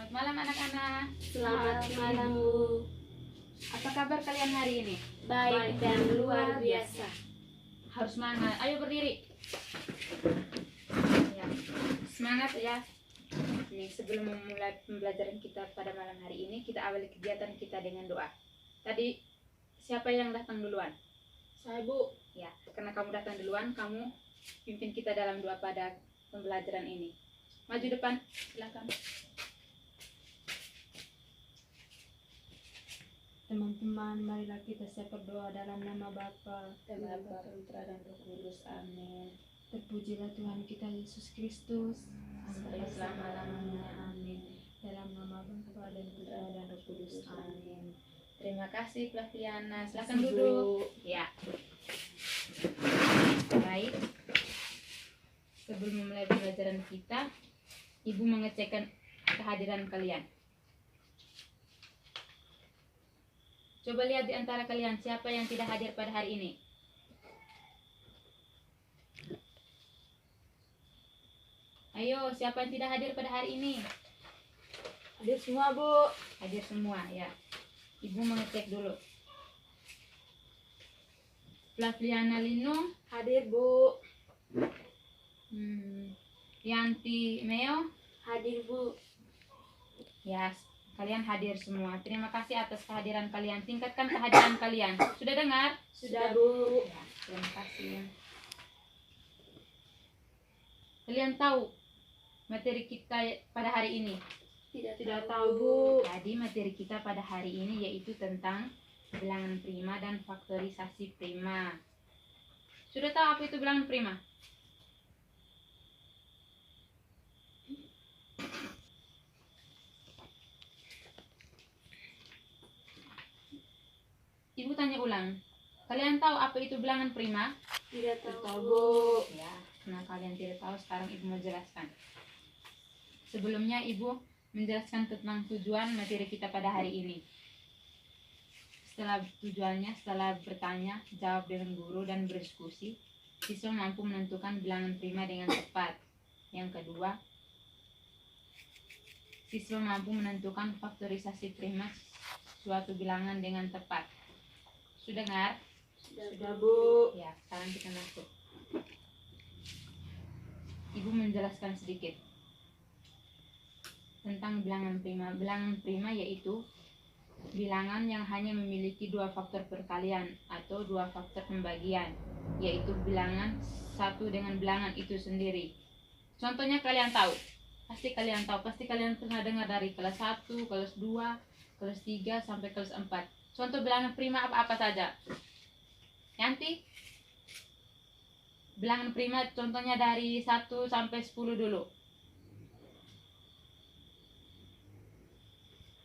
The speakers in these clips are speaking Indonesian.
Selamat malam anak-anak. Selamat malam, Bu. Apa kabar kalian hari ini? Baik dan luar biasa. Harus semangat. Ayo berdiri. Ya, semangat ya. Nih, sebelum memulai pembelajaran kita pada malam hari ini, kita awali kegiatan kita dengan doa. Tadi siapa yang datang duluan? Saya, Bu. Ya, karena kamu datang duluan, kamu pimpin kita dalam doa pada pembelajaran ini. Maju depan, silakan. Teman-teman, marilah kita berdoa dalam nama Bapa Dan Bapa, Putra, dan Roh Kudus. Amin. Terpujilah Tuhan kita Yesus Kristus Sampai selama-lamanya. Amin. Dalam nama Bapa dan Putra dan Roh Kudus. Amin. Terima kasih Flaviana. Silakan duduk. Ya. Baik. Sebelum memulai pembelajaran kita, Ibu mengecekkan kehadiran kalian. Coba lihat di antara kalian siapa yang tidak hadir pada hari ini. Ayo, siapa yang tidak hadir pada hari ini? Hadir semua, Bu. Hadir semua ya. Ibu mengecek dulu. Flaviana Lino, Hadir, Bu. Yanti Meo, Hadir, Bu. ya, kalian hadir semua. Terima kasih atas kehadiran kalian. Tingkatkan kehadiran kalian. Sudah dengar? Sudah, Bu. Ya, terima kasih. Kalian tahu materi kita pada hari ini? Tidak tahu, Bu. Jadi materi kita pada hari ini yaitu tentang bilangan prima dan faktorisasi prima. Sudah tahu apa itu bilangan prima? Ibu tanya ulang. Kalian tahu apa itu bilangan prima? Tidak tahu, tahu, Bu. Ya, karena kalian tidak tahu, sekarang Ibu mau jelaskan. Sebelumnya Ibu menjelaskan tentang tujuan materi kita pada hari ini. Setelah tujuannya, setelah bertanya, jawab dengan guru dan berdiskusi, siswa mampu menentukan bilangan prima dengan tepat. Yang kedua, siswa mampu menentukan faktorisasi prima suatu bilangan dengan tepat. Sudah dengar? Sudah, Bu. Ya, sekarang kita masuk. Ibu menjelaskan sedikit tentang bilangan prima. Bilangan prima yaitu bilangan yang hanya memiliki dua faktor perkalian atau dua faktor pembagian, yaitu bilangan satu dengan bilangan itu sendiri. Contohnya kalian tahu, pasti kalian pernah dengar dari kelas 1, kelas 2, kelas 3 sampai kelas 4. Contoh bilangan prima apa saja? Yanti? Bilangan prima contohnya dari 1 sampai 10 dulu.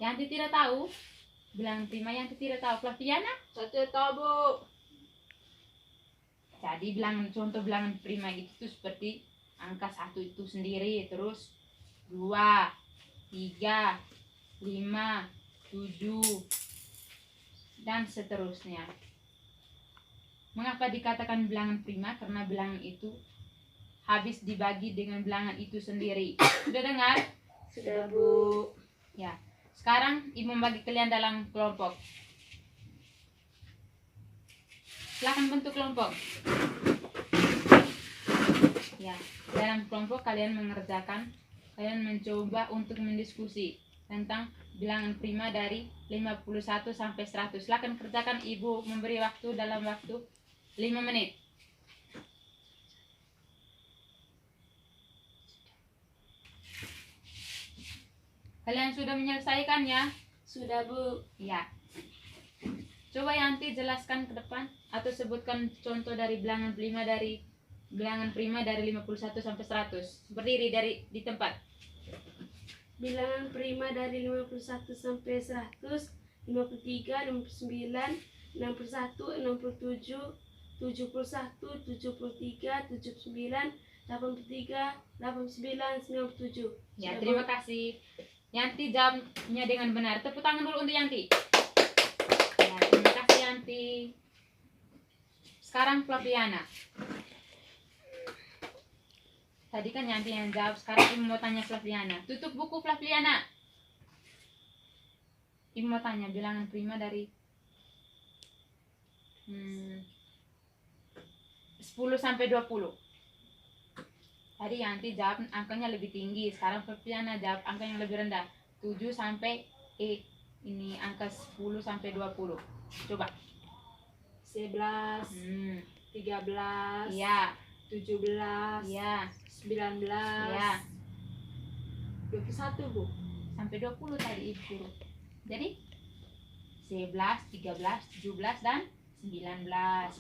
Yanti tidak tahu? Bilangan prima Yanti tidak tahu. Flaviana? Saya tidak tahu, Bu. Jadi contoh bilangan prima itu seperti angka 1 itu sendiri, terus 2, 3, 5, 7, dan seterusnya. Mengapa dikatakan bilangan prima? Karena bilangan itu habis dibagi dengan bilangan itu sendiri. Sudah dengar? Sudah, Bu. Ya. Sekarang Ibu membagi kalian dalam kelompok. Silakan bentuk kelompok. Ya, dalam kelompok kalian mencoba untuk mendiskusi tentang bilangan prima dari 51 sampai 100. Silakan kerjakan, Ibu memberi waktu dalam waktu 5 menit. Kalian sudah menyelesaikannya? Sudah, Bu. Ya. Coba Yanti jelaskan ke depan atau sebutkan contoh dari bilangan prima dari 51 sampai 100. Berdiri di tempat. Bilangan prima dari 51 sampai 100, 53, 59, 61, 67, 71, 73, 79, 83, 89, 97. Ya, terima kasih. Yanti jawabnya dengan benar. Tepuk tangan dulu untuk Yanti. Ya, terima kasih Yanti. Sekarang Flaviana. Tadi kan Yanti yang jawab, sekarang Ibu mau tanya Flaviana. Tutup buku Flaviana. Ibu mau tanya bilangan prima dari 10 sampai 20. Tadi Yanti jawab angkanya lebih tinggi, sekarang Febriana jawab angka yang lebih rendah. 7 sampai ini angka 10 sampai 20. Coba. 11, 13, Iya, 17, iya, 19, iya. 21, Bu. Sampai 20 tadi Ibu suruh. Jadi 11, 13, 17 dan 19.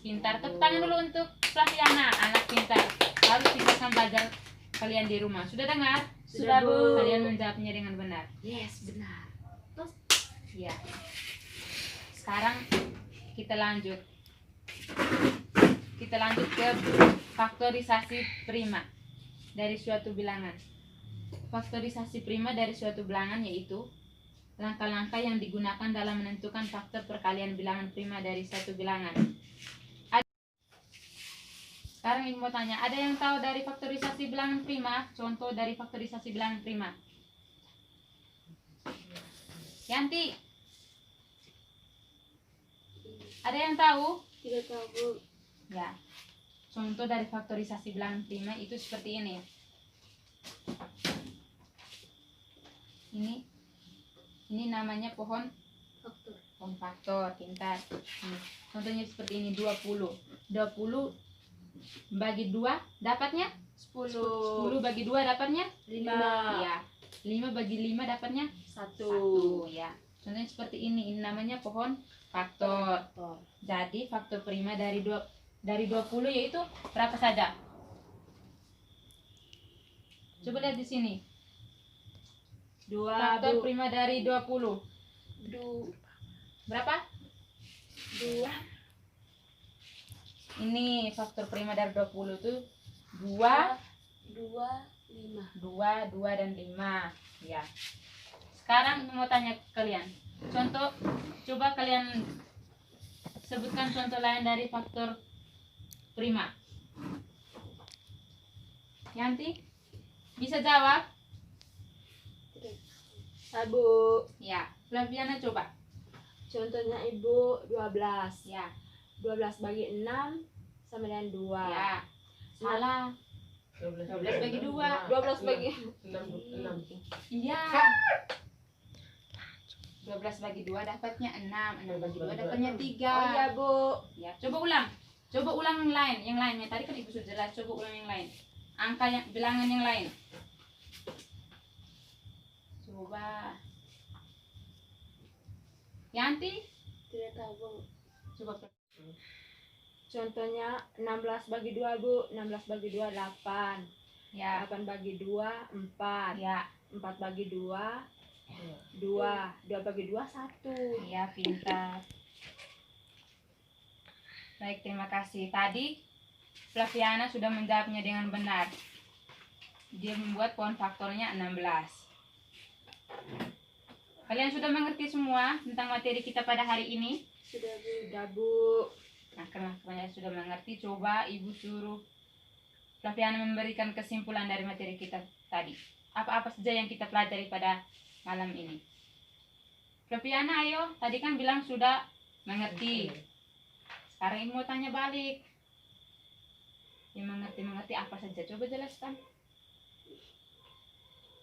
Pintar. Tepuk tangan dulu untuk Flaviana, anak pintar. Harus tinggalkan belajar kalian di rumah. Sudah dengar? Sudah, Bu. Kalian menjawabnya dengan benar. Yes, benar. Ya. Sekarang kita lanjut. Kita lanjut ke faktorisasi prima dari suatu bilangan. Faktorisasi prima dari suatu bilangan yaitu langkah-langkah yang digunakan dalam menentukan faktor perkalian bilangan prima dari satu bilangan. Sekarang Ibu mau tanya, ada yang tahu dari faktorisasi bilangan prima? Contoh dari faktorisasi bilangan prima. Yanti, ada yang tahu? Tidak tahu, Bu. Ya. Contoh dari faktorisasi bilangan prima itu seperti ini. Ini namanya pohon faktor, pintar. Contohnya seperti ini, 20. 20 bagi 2 dapatnya 10 bagi 2 dapatnya 5, ya. 5 bagi 5 dapatnya 1. 1 ya. Contohnya seperti ini namanya pohon faktor. Jadi faktor prima dari 20 yaitu berapa saja? Coba lihat di sini. 2, Faktor Bu. prima dari 20 berapa? 2. Ini faktor prima dari 20 itu 2, 2, 5. 2 dan 5 ya. Sekarang mau tanya ke kalian. Contoh, coba kalian sebutkan contoh lain dari faktor prima. Yanti bisa jawab? Bu. Ya. Flaviana coba. Contohnya Ibu 12. Ya. 12 bagi 6 sama dengan 2. Ya. Salah. 12 bagi 2. 12 bagi 6. Iya. 12 bagi 2 dapatnya 6. 6 bagi 2 dapatnya 3. Oh iya, Bu. Ya, coba ulang. Coba ulang yang lain. Yang lainnya tadi kan Ibu sudah jelas. Coba ulang yang lain. Angka yang bilangan yang lain. Coba. Yanti, Tidak tahu, Bu. coba. Contohnya 16 bagi 2, Bu. 16 bagi 2 8. Ya. 8 bagi 2 4. Ya. 4 bagi 2 2. 2 bagi 2 1. Iya, pintar. Baik, terima kasih. Tadi Flaviana sudah menjawabnya dengan benar. Dia membuat pohon faktornya 16. Kalian sudah mengerti semua tentang materi kita pada hari ini? Sudah, Bu. Sudah, Bu. Nah, karena kalian sudah mengerti, coba Ibu suruh Flaviana memberikan kesimpulan dari materi kita tadi. Apa-apa saja yang kita pelajari pada malam ini. Flaviana, ayo. Tadi kan bilang sudah mengerti. Sekarang Ibu mau tanya balik. Yang mengerti apa saja? Coba jelaskan.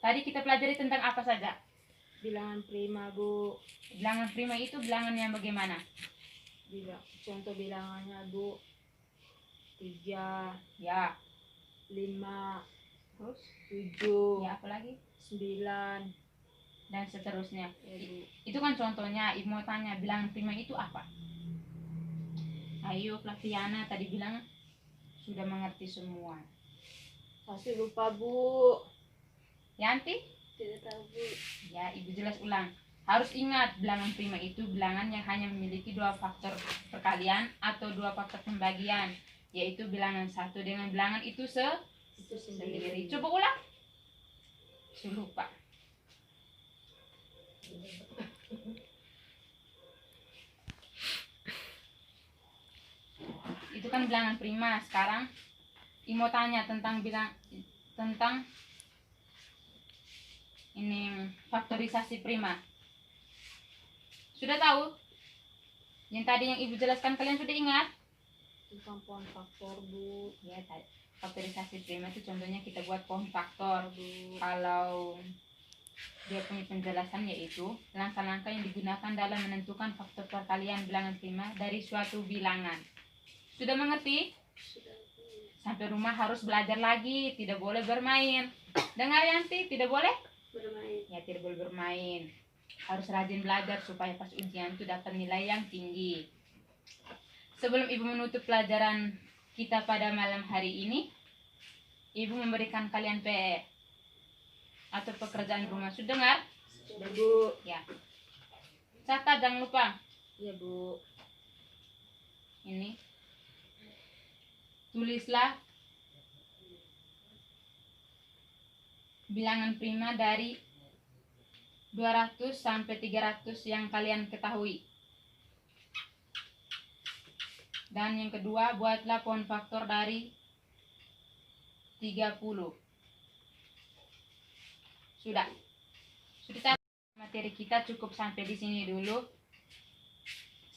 Tadi kita pelajari tentang apa saja? Bilangan prima, Bu. Bilangan prima itu bilangan yang bagaimana? Contoh bilangannya, Bu. 3, Ya. 5, Terus? 7, Ya, apa lagi? 9. Dan seterusnya. Ya, Bu. Itu kan contohnya. Ibu mau tanya bilangan prima itu apa? Ayo Flaviana, tadi bilang sudah mengerti semua. Pasti lupa, Bu. Yanti? Tidak tahu, Bu. Ya, Ibu jelas ulang. Harus ingat bilangan prima itu bilangan yang hanya memiliki 2 faktor perkalian atau 2 faktor pembagian, yaitu bilangan satu dengan bilangan itu sendiri. Coba ulang. Sudah lupa. Itu kan bilangan prima. Sekarang Ibu mau tanya tentang ini faktorisasi prima. Sudah tahu? Yang tadi yang Ibu jelaskan kalian sudah ingat? Tentang pohon faktor, Bu. Ya, faktorisasi prima itu contohnya kita buat pohon faktor. Kalau dia punya penjelasan yaitu langkah-langkah yang digunakan dalam menentukan faktor perkalian bilangan prima dari suatu bilangan. Sudah mengerti? Sudah, Bu. Sampai rumah harus belajar lagi, tidak boleh bermain. Dengar Yanti, tidak boleh? Bermain. Ya, tidak boleh bermain. Harus rajin belajar supaya pas ujian itu dapat nilai yang tinggi. Sebelum Ibu menutup pelajaran kita pada malam hari ini, Ibu memberikan kalian PR atau pekerjaan rumah. Sudah dengar? Sudah, Bu. Ya. Catat, jangan lupa. Iya, Bu. Ini. Tulislah bilangan prima dari 200 sampai 300 yang kalian ketahui. Dan yang kedua, buatlah pohon faktor dari 30. Sudah. Sudah, materi kita cukup sampai di sini dulu.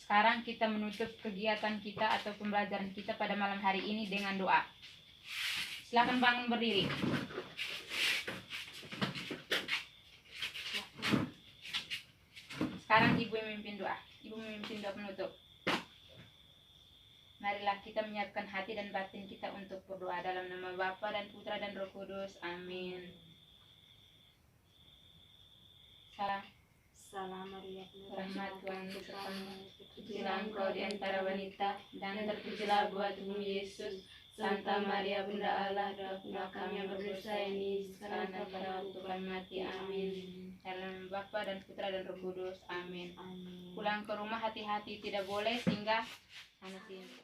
Sekarang kita menutup kegiatan kita atau pembelajaran kita pada malam hari ini dengan doa. Silakan bangun berdiri. Sekarang Ibu yang memimpin doa. Ibu memimpin doa penutup. Marilah kita menyiapkan hati dan batin kita untuk berdoa dalam nama Bapa dan Putra dan Roh Kudus. Amin. Salam. Salam Maria, penuh Rahmat Tuhan kasih, besertamu. Tuhan Terpujilah engkau di antara wanita, dan terpujilah buah tubuhmu Yesus. Santa Maria Bunda Allah, doakanlah kami yang berdosa ini, sekarang dan pada waktu kami mati. Amin. Dalam Bapa dan Putra dan Roh Kudus. Amin. Amin. Pulang ke rumah hati-hati, tidak boleh singgah sana sini.